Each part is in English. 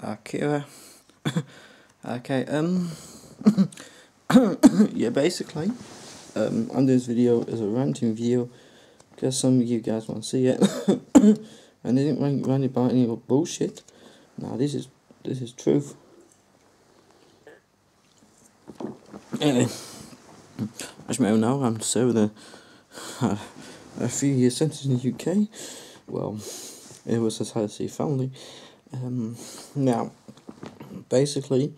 Kira. Okay, yeah, basically, I'm doing this video as a ranting video, because some of you guys want to see it, and they didn't rant about any bullshit. Nah, this is truth. Anyway, as you may know, I'm serving a few years sentence in the UK. Well, it was as hard to see family. Now, basically,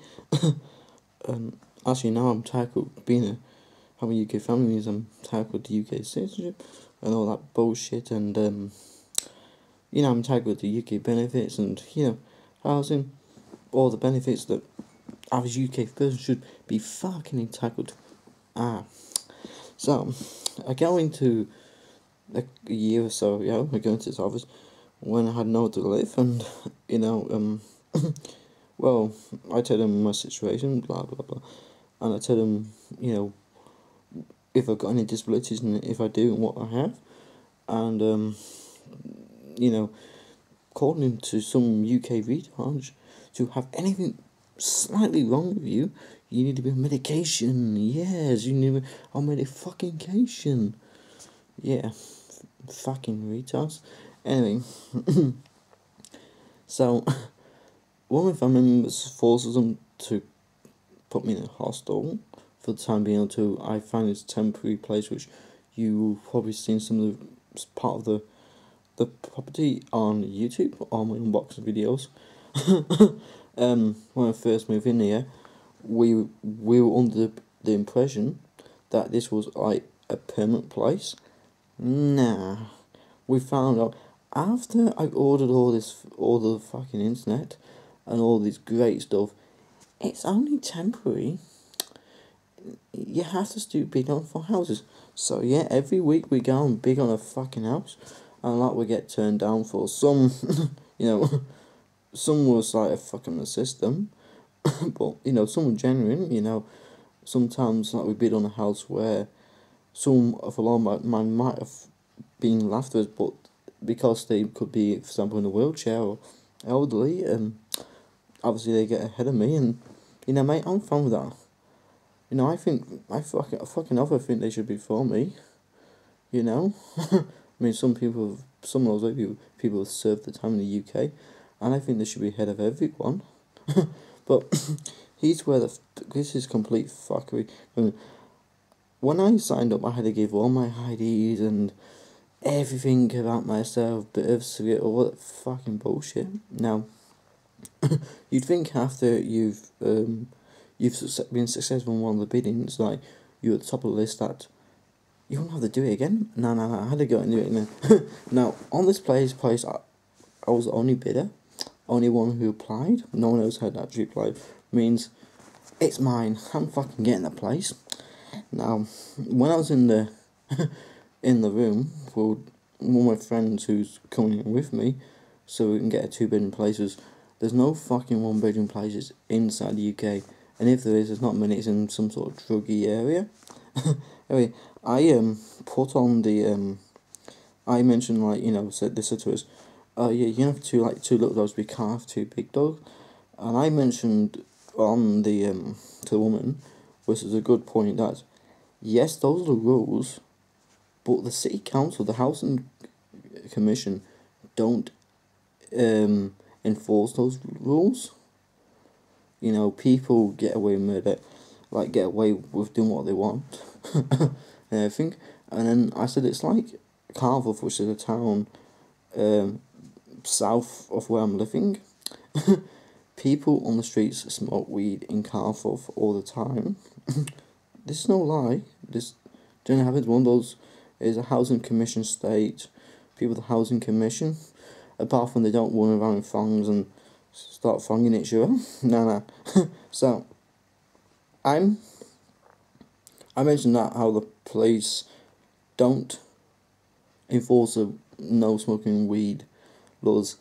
as you know, I'm tackled having UK family means I'm tackled the UK citizenship and all that bullshit, and I'm entitled to UK benefits and housing, all the benefits that average UK person should be fucking entitled. So I go into a year or so ago, I go into this office when I had nowhere to live, and well, I tell them my situation, blah blah blah, and I tell them, if I've got any disabilities and if I do, and what I have, and according to some UK retards, to have anything slightly wrong with you, you need to be on medication. Yes, you need to be on medication. Yeah, fucking retards. Anyway, so one of my family members forces them to put me in a hostel for the time being until I find this temporary place, which you've probably seen some of the part of the property on YouTube on my unboxing videos. When I first moved in here, we were under the impression that this was like a permanent place. Nah, we found out after I ordered all the fucking internet and all this great stuff, it's only temporary. You have to bid on for houses. So yeah, every week we go and bid on a fucking house, and like we get turned down for some. Some was like a fucking system, but some were genuine. Sometimes like we bid on a house where some of a long man might have been laughed at, but because they could be, for example, in a wheelchair or elderly, obviously they get ahead of me, and mate, I'm fine with that. I think I fucking other think they should be for me. I mean, some of those people have served the time in the UK, and I think they should be ahead of everyone. But here's where this is complete fuckery. When I signed up, I had to give all my IDs and everything about myself, birth certificate, all that fucking bullshit. Now, you'd think after you've been successful in one of the biddings, like you're at the top of the list, that you won't have to do it again. No, I had to go and do it again. Now, on this place, I was the only bidder, only one who applied. No one else had actually applied. Means it's mine. I'm fucking getting the place. Now, when I was in the room for one of my friends who's coming in with me, so we can get a 2-bedroom places. There's no fucking 1-bedroom places inside the UK, and if there is, there's not many. It's in some sort of druggy area. Anyway, I put on the I mentioned said to us, yeah, you have two little dogs, we can't have 2 big dogs, and I mentioned on the to the woman, which is a good point, that yes, those are the rules, but the city council, the housing commission, don't enforce those rules. People get away with it, get away with doing what they want, and everything. And then I said it's like Cardiff, which is a town south of where I'm living. People on the streets smoke weed in Cardiff all the time. This is no lie. This generally happens. One of those is a housing commission state. People with the housing commission, apart from they don't run around in thongs and start thonging each other. Nah. So I mentioned that how the police don't enforce the no smoking weed laws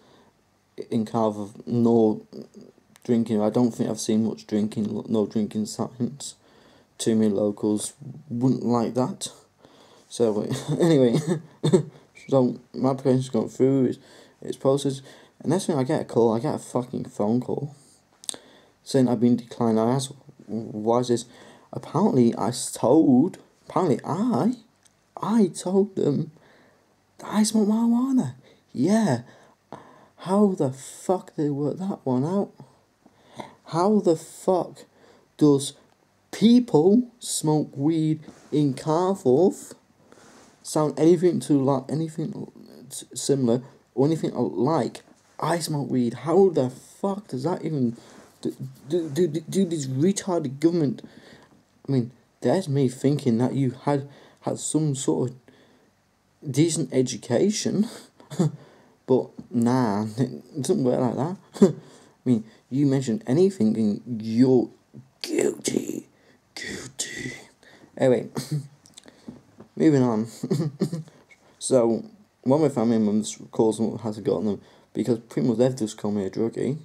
in Cardiff, nor drinking. I don't think I've seen much drinking, no drinking signs. Too many locals wouldn't like that. So anyway, so my application's gone through. It's processed. And next thing I get a fucking phone call saying I've been declined. I asked, why is this? Apparently I told them that I smoke marijuana. Yeah. How the fuck they work that one out? How the fuck does people smoke weed in Carforth sound anything similar or anything like I smoke weed? How the fuck does that even do this retarded government? I mean, there's me thinking that you had some sort of decent education, but nah, it doesn't work like that. I mean, you mention anything and you're guilty. Anyway, moving on. So, one of my family members calls them what has gotten them because pretty much they've just called me a druggie.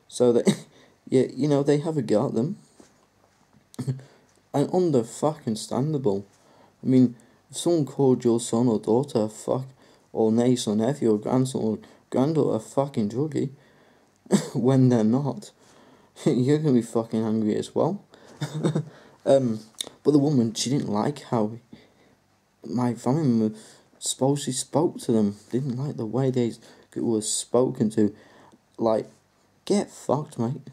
So that, yeah, you know, they haven't got them. And understandable. I mean, if someone called your son or daughter or niece or nephew or grandson or granddaughter a fucking druggie, when they're not, you're gonna be fucking angry as well. But the woman, she didn't like how my family member supposedly spoke to them. Didn't like the way they were spoken to. Like, get fucked, mate.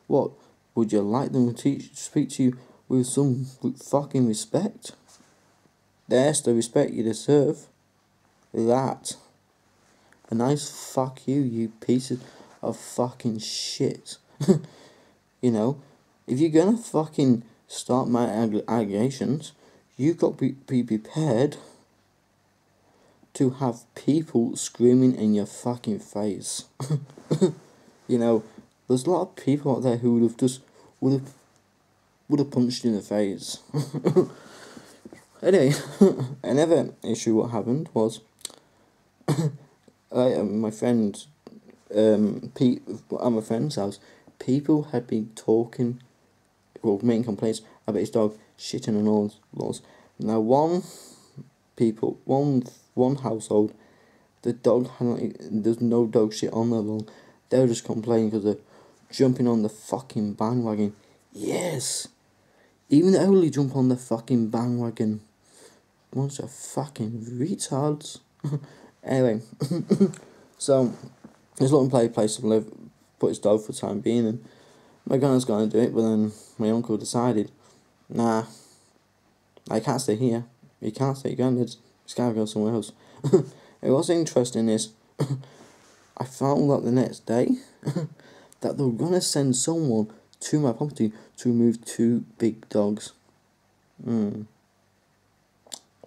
What, would you like them to speak to you with some fucking respect? There's the respect you deserve. That. A nice fuck you, you pieces of fucking shit. You know, if you're gonna fucking start my allegations, you got to be prepared to have people screaming in your fucking face. You know, there's a lot of people out there who would have punched you in the face. Anyway, another issue what happened was my friend Pete at my friend's house, people had been talking, well, making complaints about his dog shitting on all laws. Now one household, the dog had there's no dog shit on their lawn. They were just complaining because they're jumping on the fucking bandwagon. Yes, even the elderly jump on the fucking bandwagon. Bunch of fucking retards. Anyway, so he's looking for a place to live, put his dog for the time being, and my granddad's gonna do it, but then my uncle decided, nah, I can't stay here. You can't stay, granddad's. He's gotta go somewhere else. It was interesting is, I found out the next day that they were gonna send someone to my property to remove 2 big dogs.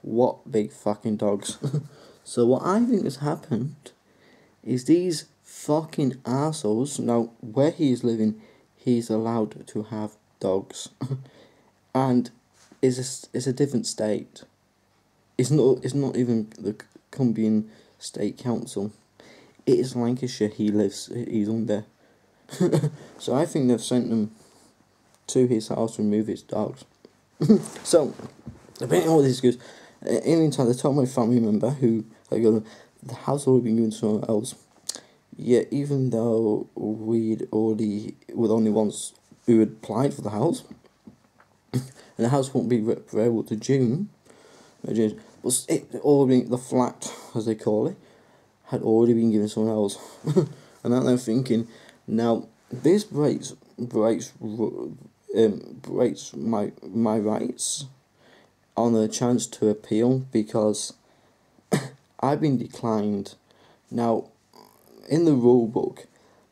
What big fucking dogs? So what I think has happened is these fucking assholes. Now where he is living, he's allowed to have dogs, and it's a different state. It's not even the Cumbria State Council. It is Lancashire. He's under. So I think they've sent them to his house to remove his dogs. So, depending on what this goes, in the meantime, they told my family member who the house already been given to someone else. Yeah, even though were the only ones who had applied for the house, and the house won't be available to June, but the flat, as they call it, had already been given to someone else. And now they're thinking, now this breaks my rights on a chance to appeal, because I've been declined. Now, in the rule book,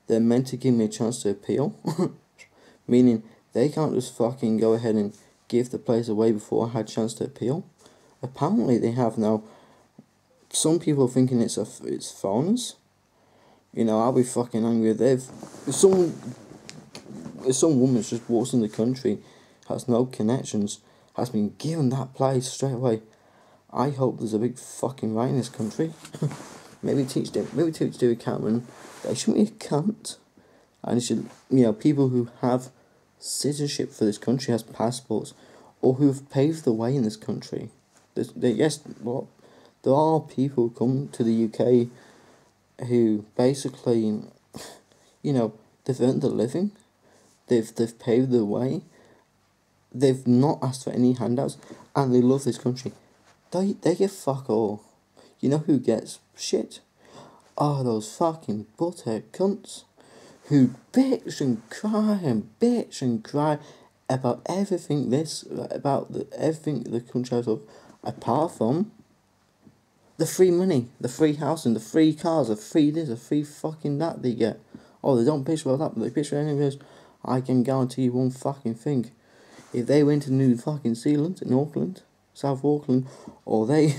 they're meant to give me a chance to appeal, meaning they can't just fucking go ahead and give the place away before I had a chance to appeal. Apparently they have now. Some people are thinking it's foreigners. You know, I'll be fucking angry if some woman just walks in the country, has no connections, has been given that place straight away. I hope there's a big fucking right in this country. maybe teach David Cameron that he shouldn't be a cunt, and he should, people who have citizenship for this country, has passports, or who have paved the way in this country. There are people who come to the UK who basically, they've earned a living, they've paved the way, they've not asked for any handouts, and they love this country. They get fuck all. You know who gets shit? Oh, those fucking butthead cunts who bitch and cry about everything everything the country has of, apart from the free money, the free housing, the free cars, the free this, the free fucking that they get. Oh, they don't bitch about that, but they bitch about anything else. I can guarantee you one fucking thing. If they went to New fucking Zealand, in Auckland, South Auckland, or they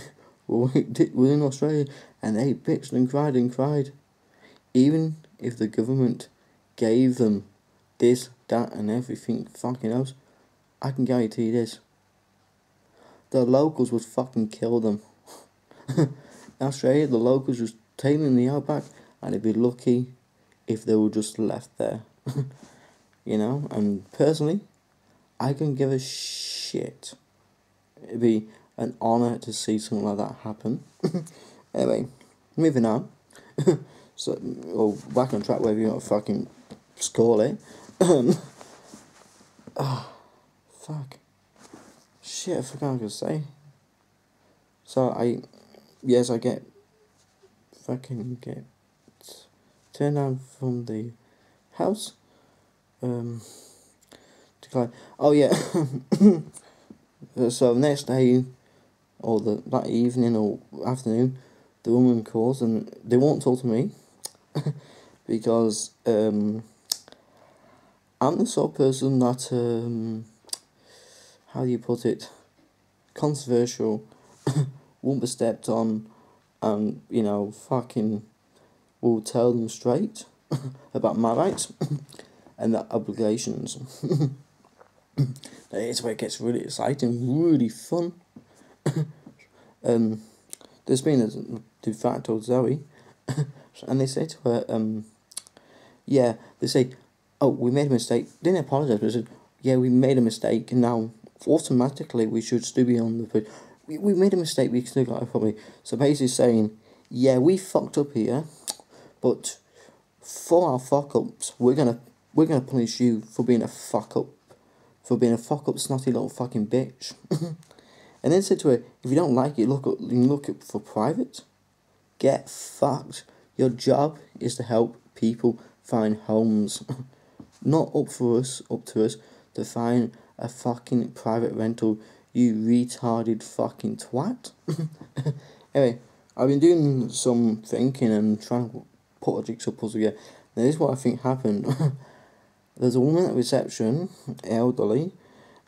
were in Australia, and they bitched and cried, even if the government gave them this, that, and everything fucking else, I can guarantee you this. The locals would fucking kill them. In Australia, the locals would take them in the outback, and they'd be lucky if they were just left there. And personally, I can give a shit. It'd be an honour to see something like that happen. Anyway, moving on. So, or back on track, whatever you want to fucking call it. Fuck. Shit, I forgot what I was going to say. So, I get turned down from the house. Decline. Oh, yeah. So, the next day, or that evening or afternoon, the woman calls, and they won't talk to me. Because I'm the sort of person that, how do you put it, controversial, won't be stepped on, and, fucking will tell them straight about my rights and their obligations. That's where it gets really exciting, really fun. There's been a de facto Zoe, and they say to her, they say, oh, we made a mistake. They didn't apologise, but they said, yeah, we made a mistake, and now automatically we should still be on the page. We made a mistake, we still got it probably. So basically saying, yeah, we fucked up here, but for our fuck ups, we're gonna punish you for being a fuck up, snotty little fucking bitch. And then said to her, if you don't like it, look up for private. Get fucked. Your job is to help people find homes. Not up to us to find a fucking private rental, you retarded fucking twat. Anyway, I've been doing some thinking and trying to put a jigsaw puzzle together. Now, this is what I think happened. There's a woman at reception, elderly,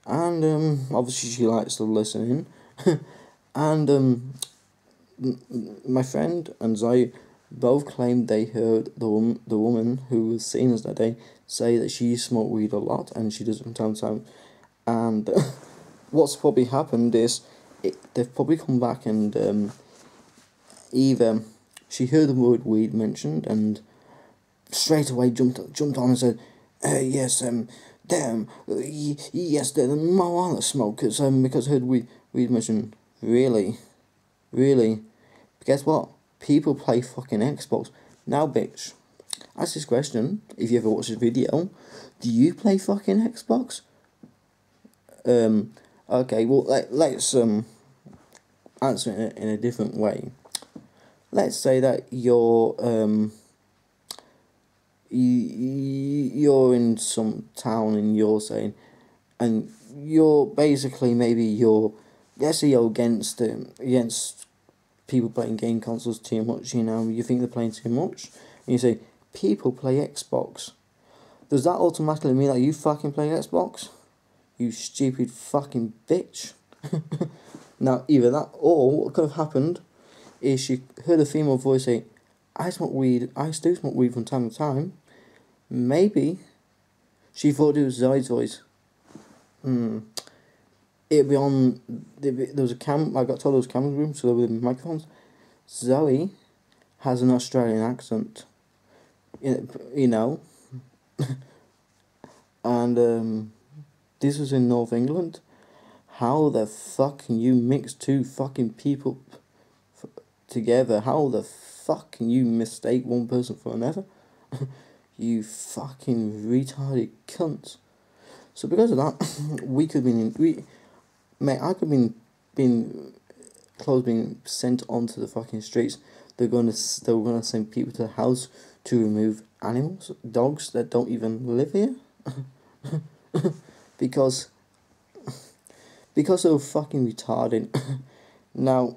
and obviously she likes to listen in. And my friend and Zoe both claimed they heard the woman who was seen as that day say that she smoked weed a lot, and she does it from time to time. And what's probably happened is they've probably come back and either she heard the word weed mentioned and straight away jumped on and said, yes, yes, they're the marijuana smokers, because I heard weed mentioned. Really? Guess what? People play fucking Xbox. Now, bitch, ask this question, if you ever watch this video, do you play fucking Xbox? Okay, well, let's answer it in a different way. Let's say that you're in some town and you're saying, and you're basically let's say you're against people playing game consoles too much. You think they're playing too much, and you say people play Xbox. Does that automatically mean that you fucking play Xbox? You stupid fucking bitch. Now, either that, or what could have happened is she heard a female voice say, I still smoke weed from time to time. Maybe she thought it was Zoe's voice. It'd be on, there was a I got told there was cameras in the room, so there were microphones. Zoe has an Australian accent. And this was in North England. How the fuck can you mix two fucking people together. How the fuck can you mistake one person for another? You fucking retarded cunts. So because of that, we could be mate, I could been clothes being sent onto the fucking streets. They were gonna send people to the house to remove animals, dogs that don't even live here, because they were fucking retarded. Now,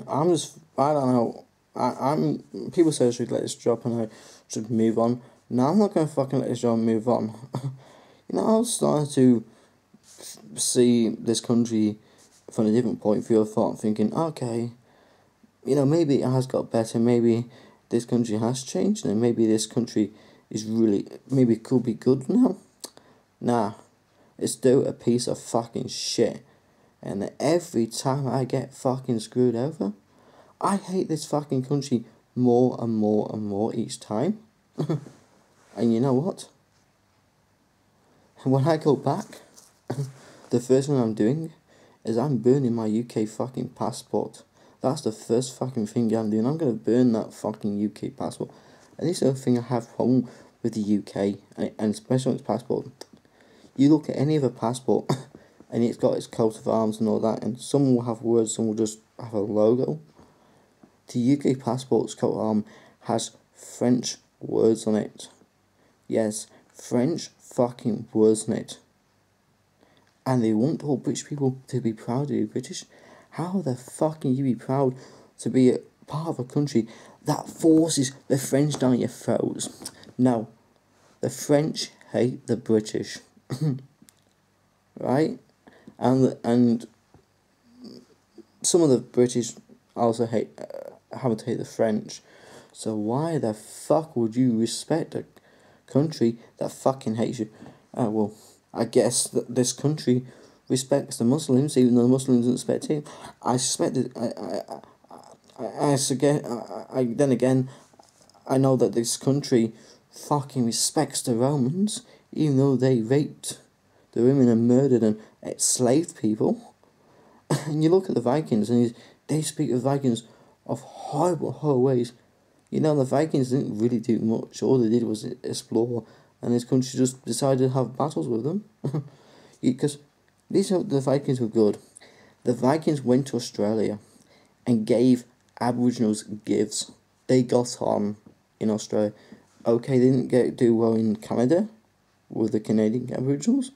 I don't know. I'm people say I should let this drop and I should move on. Now I'm not gonna fucking let this drop and move on. I was starting to see this country from a different point of view. I thought, thinking, okay, maybe it has got better. Maybe this country has changed, and maybe this country is maybe it could be good now. Nah, it's still a piece of fucking shit. And every time I get fucking screwed over, I hate this fucking country more and more and more each time. And you know what? When I go back, the first thing I'm doing is I'm burning my UK fucking passport. That's the first fucking thing I'm doing. I'm gonna burn that fucking UK passport. And this is the thing I have problem with the UK, and especially on its passport. You look at any other passport, and it's got its coat of arms and all that, and some will have words, some will just have a logo. The UK passport's coat of arms has French words on it. Yes, French fucking words on it. And they want all British people to be proud to be British. How the fuck can you be proud to be a part of a country that forces the French down your throats? No, the French hate the British, right? And some of the British also happen to hate the French. So why the fuck would you respect a country that fucking hates you? Well, I guess that this country respects the Muslims, even though the Muslims don't respect him. I suspect that then again, I know that this country fucking respects the Romans, even though they raped the women and murdered and enslaved people. And you look at the Vikings, and they speak of Vikings of horrible ways. The Vikings didn't really do much. All they did was explore, and this country just decided to have battles with them. Because the Vikings were good. The Vikings went to Australia and gave Aboriginals gifts. They got on in Australia. Okay, they didn't do well in Canada with the Canadian Aboriginals,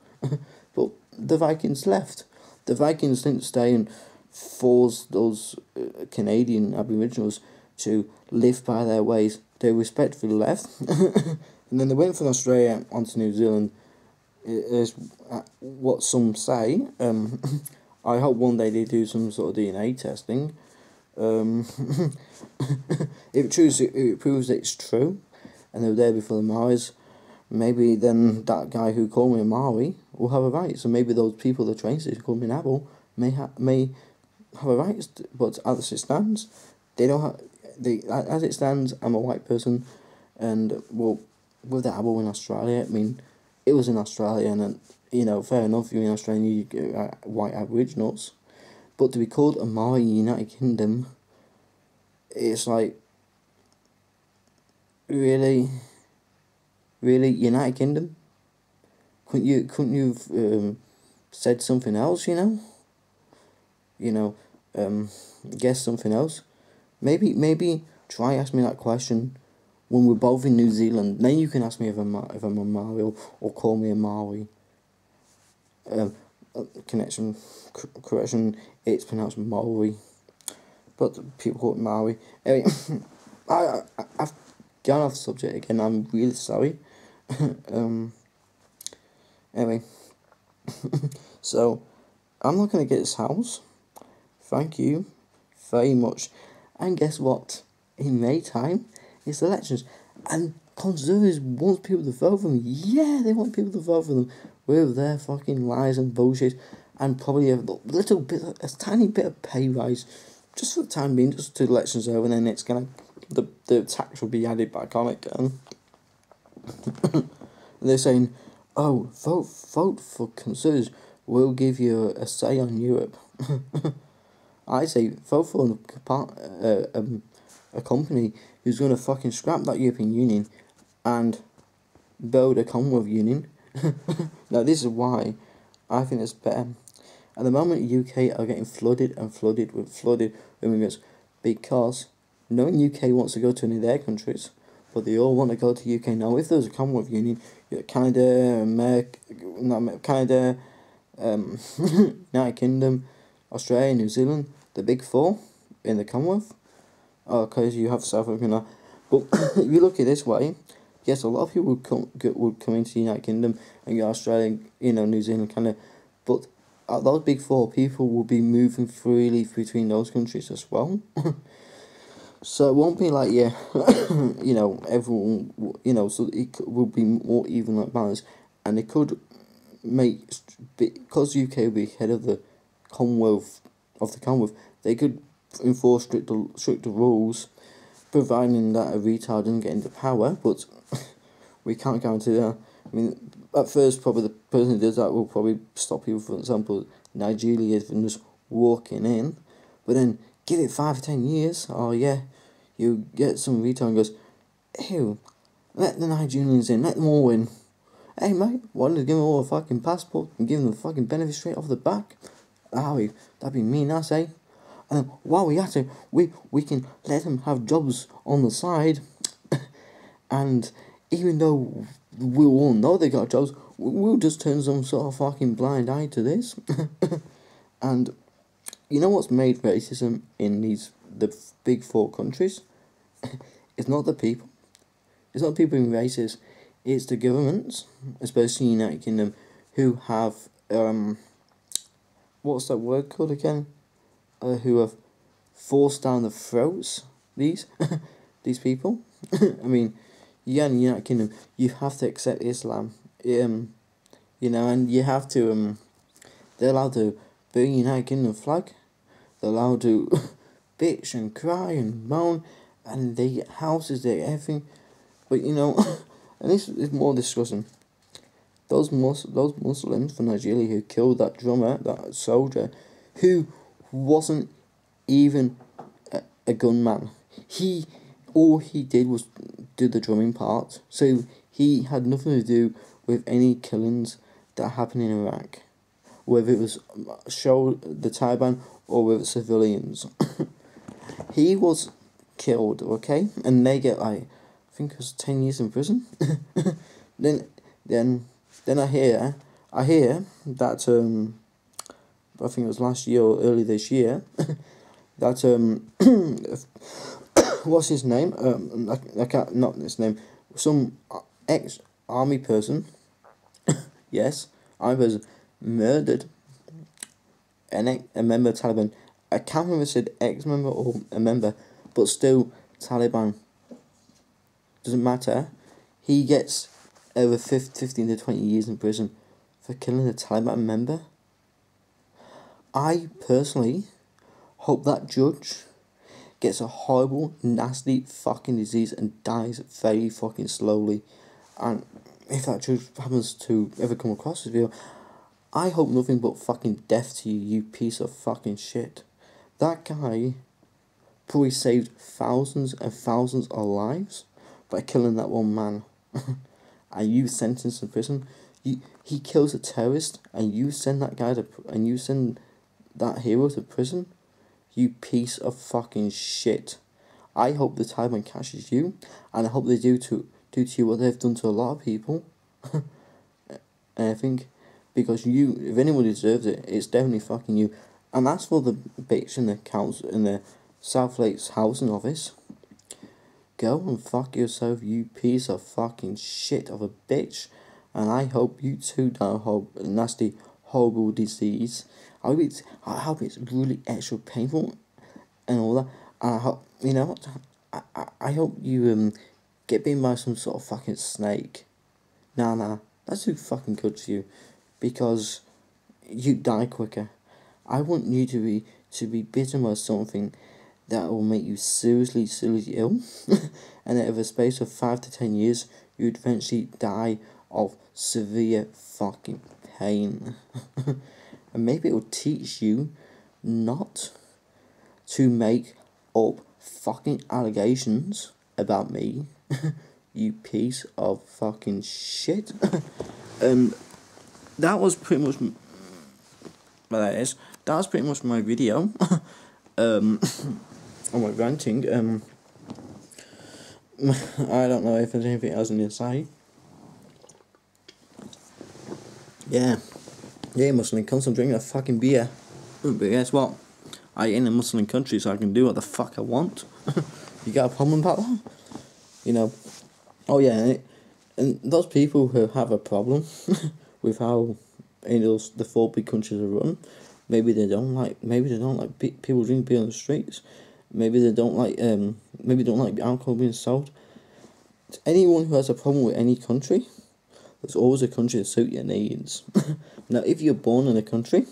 but the Vikings left. The Vikings didn't stay and force those Canadian Aboriginals to live by their ways. They respectfully left. And then they went from Australia onto New Zealand, is what some say. I hope one day they do some sort of DNA testing. If it proves that it's true, and they were there before the Maoris, maybe then that guy who called me a Maori will have a right. So maybe those people, the train station who called me an Abel, may have a right. But as it stands, they don't have. As it stands, I'm a white person, and well, with the Abel in Australia, I mean, it was in Australia, and fair enough, you're in Australia, you get white Aboriginals, but to be called a Maori in the United Kingdom, it's like, really, United Kingdom? Couldn't you have said something else? Guess something else. Maybe try ask me that question when we're both in New Zealand. Then you can ask me if I'm a Maori, or call me a Maori. Correction, it's pronounced Maori, but people call it Maori. Anyway, I've gone off subject again. I'm really sorry. Anyway, so I'm not gonna get this house. Thank you very much. And guess what? In May time, it's elections, and Conservatives want people to vote for them. Yeah, they want people to vote for them with their fucking lies and bullshit, and probably a tiny bit of pay rise, just for the time being, just till the elections over, and then it's the tax will be added back on again. And they're saying, oh, vote for Conservatives, we'll give you a say on Europe. I say vote for a company who's going to fucking scrap that European Union and build a Commonwealth Union. Now this is why I think it's better. At the moment, UK are getting flooded with immigrants because no UK wants to go to any of their countries, but they all want to go to UK. Now, if there's a Commonwealth Union, you got Canada, Canada, United Kingdom, Australia, New Zealand, the big four in the Commonwealth. Because you have South Africa now. But if you look at it this way, yes, a lot of people would come into the United Kingdom and go Australia, New Zealand, Canada, but those big four people will be moving freely between those countries as well. So it won't be like, everyone, so it will be more even like balance, and it could make, because UK will be head of the Commonwealth, they could enforce stricter rules, providing that a retard doesn't get into power, but we can't guarantee that. I mean, at first, probably the person who does that will probably stop people, for example, Nigeria from just walking in, but then give it 5 or 10 years, you get some retard and goes, ew, let the Nigerians in, let them all in. Hey mate, why don't you give them all a fucking passport and give them the fucking benefit straight off the back? That'd be mean, I say. And while we at it, we can let them have jobs on the side, and even though we all know they got jobs, we'll just turn some sort of fucking blind eye to this. And you know what's made racism in the big four countries? It's not the people. It's not people being racist. It's the governments, especially United Kingdom, who have what's that word called again? Who have forced down the throats these people. I mean, in the United Kingdom, you have to accept Islam, and you have to they're allowed to bring United Kingdom flag. They're allowed to bitch and cry and moan, and they get houses, they get everything. But and this is more disgusting. Those Muslims from Nigeria who killed that drummer, that soldier, who wasn't even a gunman. All he did was do the drumming part. So he had nothing to do with any killings that happened in Iraq, whether it was the Taliban or whether it's civilians. He was killed, okay, and they get I think it was 10 years in prison. then I hear that I think it was last year or early this year that what's his name? I can't, not his name. Some ex-army person, yes, army person, murdered a member of Taliban. I can't remember if it said ex-member or a member, but still Taliban. Doesn't matter. He gets over 15 to 20 years in prison for killing a Taliban member. I personally hope that judge gets a horrible, nasty fucking disease and dies very fucking slowly. And if that judge happens to ever come across this video, I hope nothing but fucking death to you, you piece of fucking shit. That guy probably saved thousands and thousands of lives by killing that one man. And you sentence to prison. He kills a terrorist, and you send that hero to prison. You piece of fucking shit. I hope the Taliban catches you, and I hope they do to you what they've done to a lot of people. And I think because if anyone deserves it, it's definitely fucking you. And as for the bitch in the council in the South Lakes housing office, go and fuck yourself, you piece of fucking shit of a bitch. And I hope you too die of a nasty, horrible disease. I hope it's really extra painful and all that. And I hope, I hope you get bitten by some sort of fucking snake. Nah, that's too fucking good for you, because you die quicker. I want you to be bitten by something that will make you seriously ill, and over a space of 5 to 10 years, you'd eventually die of severe fucking pain. And maybe it will teach you not to make up fucking allegations about me, you piece of fucking shit. And that was pretty much, that was pretty much my video. On my ranting. I don't know if there's anything else I need to say. Yeah, Muslim cunts, I'm drinking a fucking beer. But guess what? I ain't in a Muslim country, so I can do what the fuck I want. You got a problem about that? You know. Oh yeah, and those people who have a problem with how the 4 big countries are run, maybe they don't like people drinking beer on the streets. Maybe they don't like alcohol being sold. To anyone who has a problem with any country, there's always a country to suit your needs. Now, if you're born in a country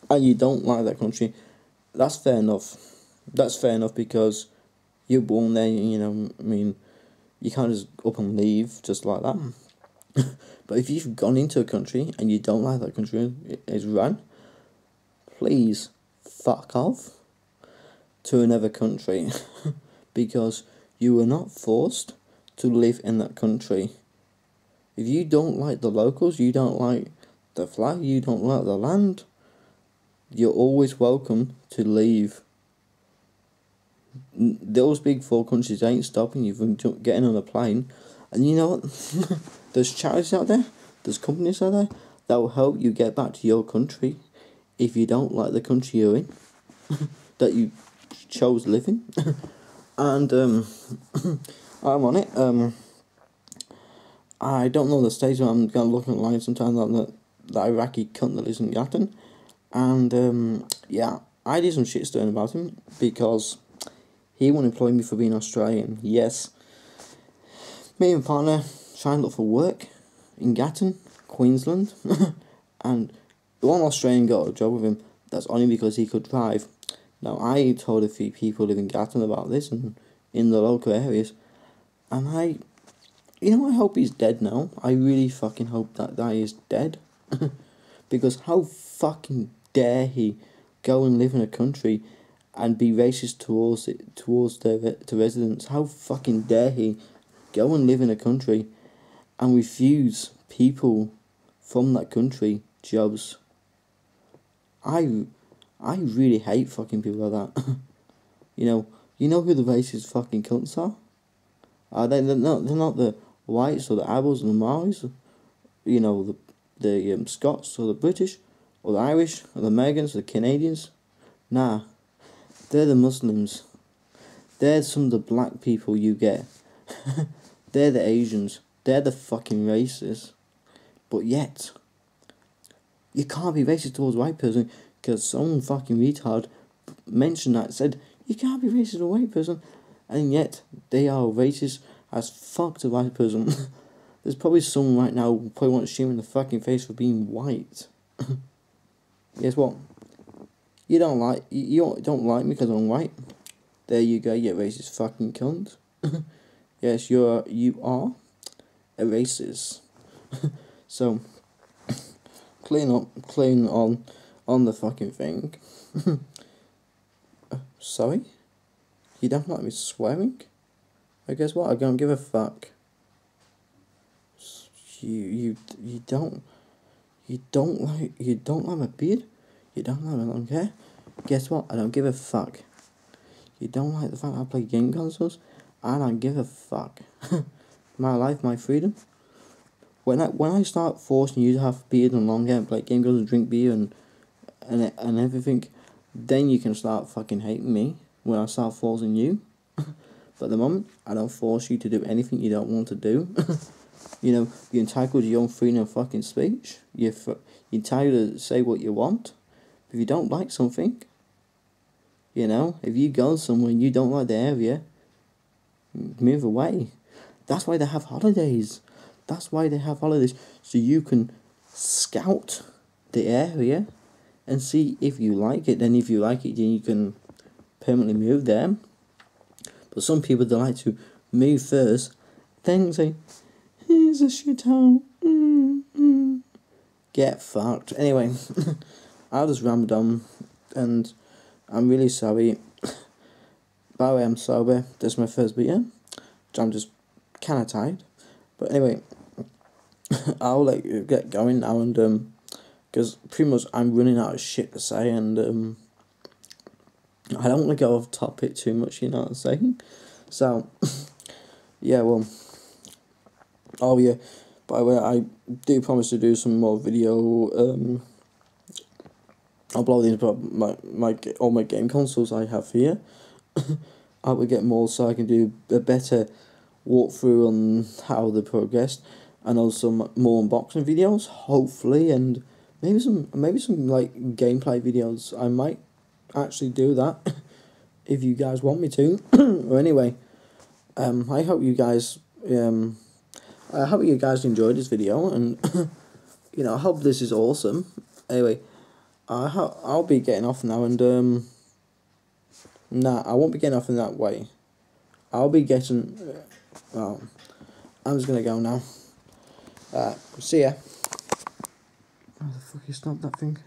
and you don't like that country, that's fair enough. That's fair enough because you're born there. You know, I mean, you can't just up and leave just like that. But if you've gone into a country and you don't like that country is run, please fuck off to another country because you were not forced to live in that country. If you don't like the locals, you don't like the flag, you don't like the land, you're always welcome to leave. Those big 4 countries ain't stopping you from getting on a plane. And you know what? There's charities out there, there's companies out there that will help you get back to your country if you don't like the country you're in, that you chose living. And I'm on it. I don't know the stage, but I'm going to look online sometime at the Iraqi cunt that lives in Gatton. And yeah, I did some shit stirring about him because he won't employ me for being Australian. Yes, me and my partner trying to look for work in Gatton, Queensland, and the one Australian got a job with him. That's only because he could drive. Now, I told a few people living in Gatton about this and in the local areas, and I hope he's dead now. I really fucking hope that guy is dead. Because how fucking dare he go and live in a country and be racist towards the residents? How fucking dare he go and live in a country and refuse people from that country jobs? I really hate fucking people like that. You know who the racist fucking cunts are? They're not the whites or the Arabs or the Maoris. You know, the Scots or the British or the Irish or the Americans or the Canadians. Nah, they're the Muslims. They're some of the black people you get. They're the Asians. They're the fucking racists. But yet, you can't be racist towards a white person because some fucking retard mentioned that, said, you can't be racist to a white person, and yet they are racist as fuck to a white person. There's probably someone right now who probably want to shoot me in the fucking face for being white. Guess what? You don't like me because I'm white. There you go, you racist fucking cunt. Yes, you are a racist. So clean on the fucking thing. Sorry? You don't like me swearing? I guess what? I don't give a fuck. You don't like my beard? You don't like my long hair? Guess what? I don't give a fuck. You don't like the fact I play game consoles? I don't give a fuck. My life, my freedom. When I start forcing you to have beard and long hair and play game consoles and drink beer and everything, then you can start fucking hating me when I start forcing you. But at the moment, I don't force you to do anything you don't want to do. You're entitled to your own freedom of fucking speech. You're entitled to say what you want. If you don't like something, if you go somewhere and you don't like the area, move away. That's why they have holidays. So you can scout the area and see if you like it. Then if you like it, then you can permanently move there. But some people, they like to move first, then say, here's a shithole. Get fucked. Anyway, I just rambled on, and I'm really sorry by the way, I'm sober. This is my first beer, so I'm just kind of tired. But anyway, I'll let you get going now, and because pretty much I'm running out of shit to say, and I don't want to go off topic too much, you know what I'm saying? So, yeah, well, oh yeah, by the way, I do promise to do some more video, uploading about all my game consoles I have here. I will get more so I can do a better walkthrough on how they progressed, and also more unboxing videos, hopefully, and maybe some like gameplay videos. I might actually do that if you guys want me to. Or anyway, I hope you guys enjoyed this video, and you know, I hope this is awesome. Anyway, I'll be getting off now, and nah, I won't be getting off in that way. I'll be getting. Well, I'm just gonna go now. See ya. How the fuck you stopped that thing?